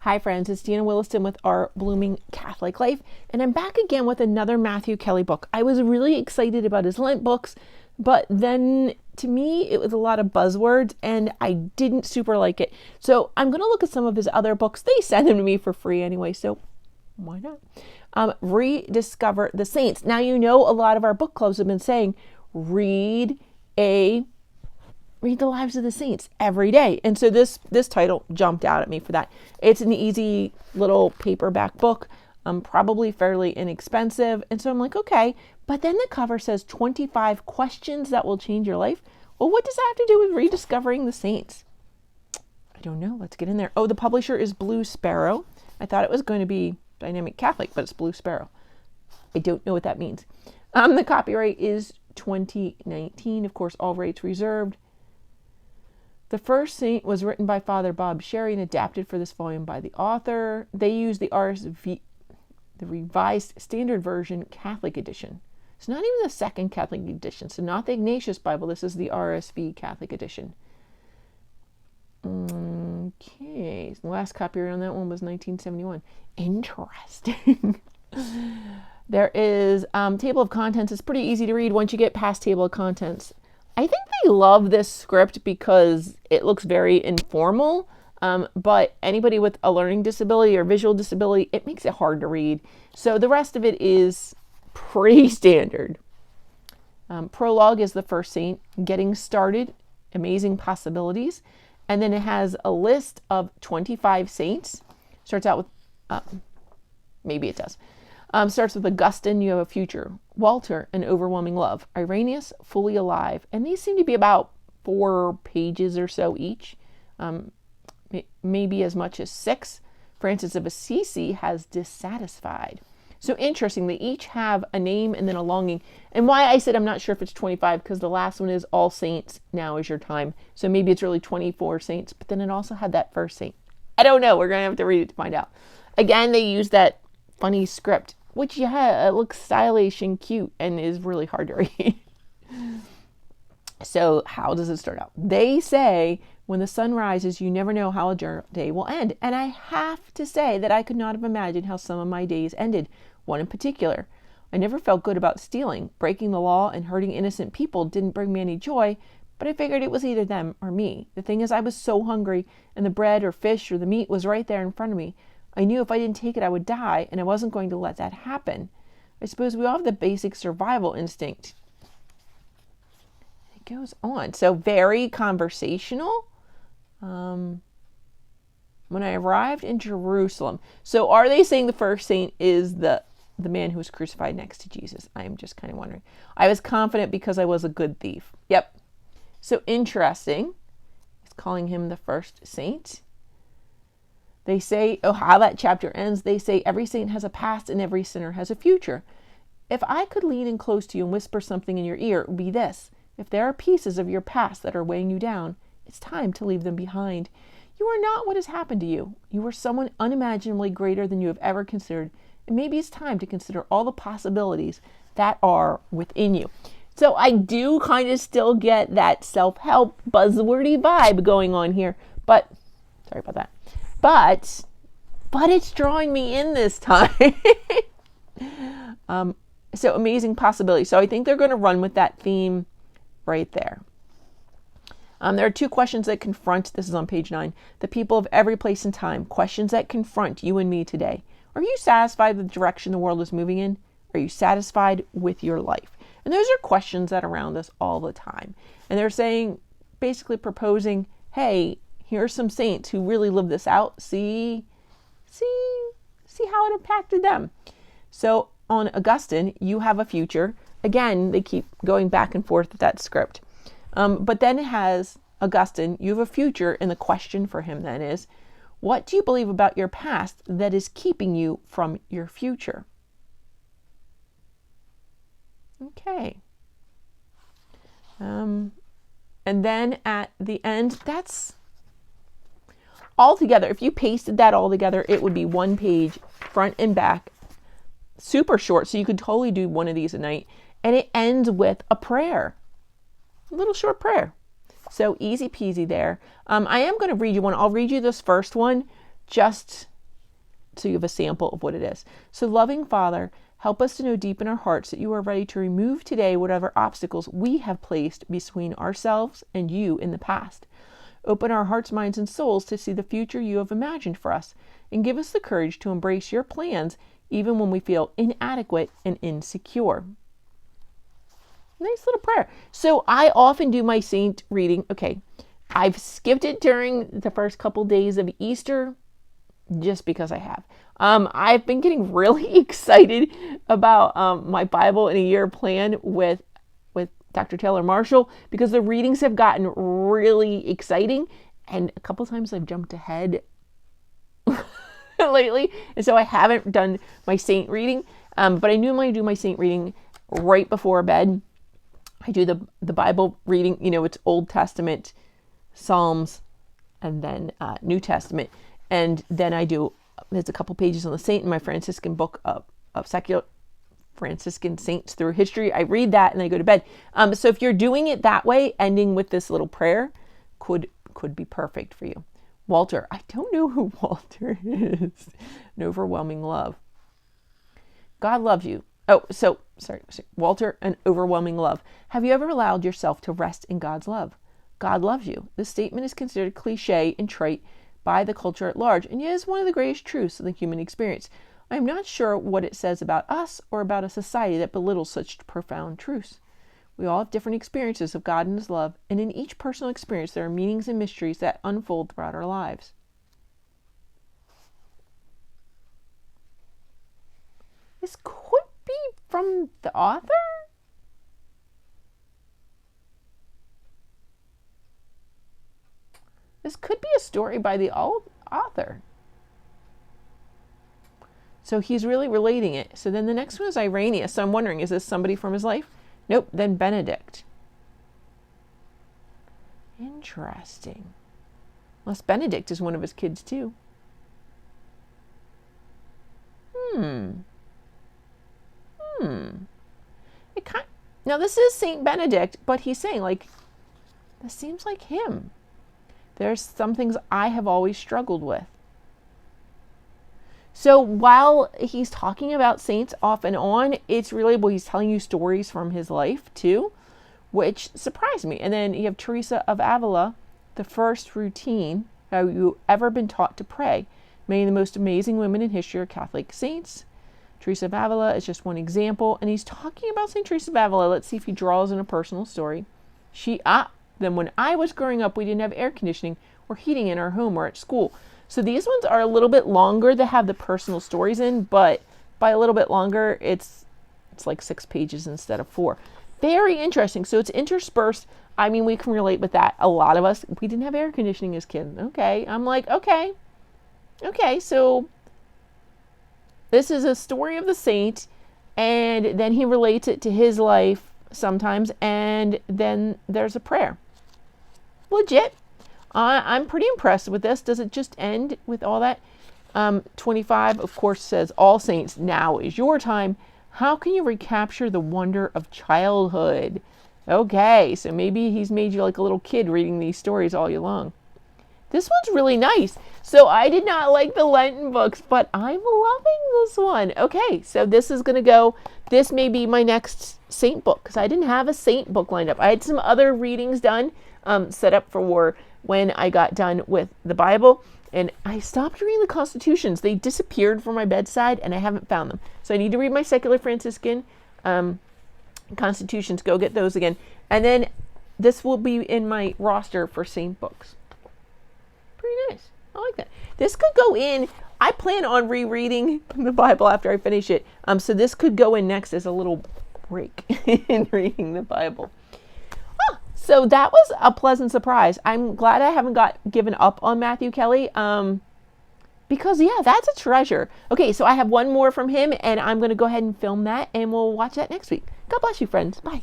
Hi friends, it's Deanna Williston with Our Blooming Catholic Life, and I'm back again with another Matthew Kelly book. I was really excited about his Lent books, but then to me it was a lot of buzzwords and I didn't super like it. So I'm going to look at some of his other books. They send them to me for free anyway, so why not? Rediscover the Saints. Now, you know, a lot of our book clubs have been saying read the lives of the saints every day. And so this title jumped out at me for that. It's an easy little paperback book, probably fairly inexpensive. And so I'm like, okay. But then the cover says 25 questions that will change your life. Well, what does that have to do with rediscovering the saints? I don't know. Let's get in there. Oh, the publisher is Blue Sparrow. I thought it was going to be Dynamic Catholic, but it's Blue Sparrow. I don't know what that means. The copyright is 2019. Of course, all rights reserved. The First Saint was written by Father Bob Sherry and adapted for this volume by the author. They use the RSV, the Revised Standard Version Catholic Edition. It's not even the second Catholic edition, so not the Ignatius Bible. This is the RSV Catholic Edition. Okay, the last copyright on that one was 1971. Interesting. There is table of contents. It's pretty easy to read once you get past table of contents. I think they love this script because it looks very informal, but anybody with a learning disability or visual disability, it makes it hard to read. So the rest of it is pretty standard. Prologue is the first saint, getting started, amazing possibilities. And then it has a list of 25 saints. Starts out with, maybe it does. Starts with Augustine, you have a future. Walter, an overwhelming love. Irenaeus, fully alive. And these seem to be about 4 pages or so each. Maybe as much as 6. Francis of Assisi has dissatisfied. So interesting, they each have a name and then a longing. And why I said I'm not sure if it's 25, because the last one is all saints, now is your time. So maybe it's really 24 saints, but then it also had that first saint. I don't know, we're going to have to read it to find out. Again, they use that funny script, which, yeah, it looks stylish and cute and is really hard to read. So how does it start out? They say, when the sun rises, you never know how a day will end. And I have to say that I could not have imagined how some of my days ended. One in particular. I never felt good about stealing. Breaking the law and hurting innocent people didn't bring me any joy, but I figured it was either them or me. The thing is, I was so hungry, and the bread or fish or the meat was right there in front of me. I knew if I didn't take it, I would die, and I wasn't going to let that happen. I suppose we all have the basic survival instinct. It goes on. So very conversational. When I arrived in Jerusalem. So are they saying the first saint is the man who was crucified next to Jesus? I'm just kind of wondering. I was confident because I was a good thief. Yep. So interesting. It's calling him the first saint. They say, how that chapter ends, they say every saint has a past and every sinner has a future. If I could lean in close to you and whisper something in your ear, it would be this. If there are pieces of your past that are weighing you down, it's time to leave them behind. You are not what has happened to you. You are someone unimaginably greater than you have ever considered. And maybe it's time to consider all the possibilities that are within you. So I do kind of still get that self-help buzzwordy vibe going on here. But, sorry about that. But it's drawing me in this time. So amazing possibilities. So I think they're going to run with that theme right there. There are 2 questions that confront, this is on page 9, the people of every place and time. Questions that confront you and me today. Are you satisfied with the direction the world is moving in? Are you satisfied with your life? And those are questions that are around us all the time. And they're saying, basically proposing, hey, here are some saints who really live this out. See how it impacted them. So on Augustine, you have a future. Again, they keep going back and forth with that script. But then it has Augustine, you have a future, and the question for him then is, what do you believe about your past that is keeping you from your future? Okay. And then at the end, that's all together. If you pasted that all together, it would be 1 page, front and back, super short, so you could totally do one of these a night. And it ends with a prayer. A little short prayer. So easy peasy there. I am going to read you one. I'll read you this first one just so you have a sample of what it is. So loving Father, help us to know deep in our hearts that you are ready to remove today whatever obstacles we have placed between ourselves and you in the past. Open our hearts, minds, and souls to see the future you have imagined for us, and give us the courage to embrace your plans even when we feel inadequate and insecure. Nice little prayer. So I often do my saint reading. Okay, I've skipped it during the first couple days of Easter just because I have. I've been getting really excited about my Bible in a Year plan with Dr. Taylor Marshall, because the readings have gotten really exciting, and a couple times I've jumped ahead lately, and so I haven't done my saint reading, but I normally do my saint reading right before bed. I do the Bible reading, it's Old Testament, Psalms, and then New Testament, and then there's a couple pages on the saint in my Franciscan book of secular Franciscan saints through history. I read that and I go to bed. So if you're doing it that way, ending with this little prayer could be perfect for you. Walter, I don't know who Walter is. An overwhelming love. God loves you. Oh, sorry. Walter, an overwhelming love. Have you ever allowed yourself to rest in God's love? God loves you. This statement is considered cliche and trite by the culture at large, and yet is one of the greatest truths of the human experience. I am not sure what it says about us or about a society that belittles such profound truths. We all have different experiences of God and His love, and in each personal experience there are meanings and mysteries that unfold throughout our lives. This could be from the author? This could be a story by the author. So he's really relating it. So then the next one is Irenaeus. So I'm wondering, is this somebody from his life? Nope. Then Benedict. Interesting. Unless Benedict is one of his kids too. Now this is Saint Benedict, but he's saying, this seems like him. There's some things I have always struggled with. So while he's talking about saints off and on, it's relatable. He's telling you stories from his life too, which surprised me. And then you have Teresa of Avila, the first routine. Have you ever been taught to pray? Many of the most amazing women in history are Catholic saints. Teresa of Avila is just one example. And he's talking about St. Teresa of Avila. Let's see if he draws in a personal story. Then when I was growing up, we didn't have air conditioning or heating in our home or at school. So these ones are a little bit longer to have the personal stories in, but by a little bit longer, it's like 6 pages instead of 4. Very interesting. So it's interspersed. I mean, we can relate with that. A lot of us, we didn't have air conditioning as kids. Okay. I'm like, okay. So this is a story of the saint, and then he relates it to his life sometimes, and then there's a prayer. Legit. I'm pretty impressed with this. Does it just end with all that? 25, of course, says, all saints, now is your time. How can you recapture the wonder of childhood? Okay, so maybe he's made you like a little kid reading these stories all year long. This one's really nice. So I did not like the Lenten books, but I'm loving this one. Okay, so this may be my next saint book, because I didn't have a saint book lined up. I had some other readings done, set up for when I got done with the Bible, and I stopped reading the Constitutions. They disappeared from my bedside, and I haven't found them. So I need to read my secular Franciscan Constitutions, go get those again. And then this will be in my roster for saint books. Pretty nice. I like that. This could go in, I plan on rereading the Bible after I finish it. So this could go in next as a little break in reading the Bible. So that was a pleasant surprise. I'm glad I haven't given up on Matthew Kelly, because that's a treasure. Okay, so I have one more from him, and I'm going to go ahead and film that, and we'll watch that next week. God bless you, friends. Bye.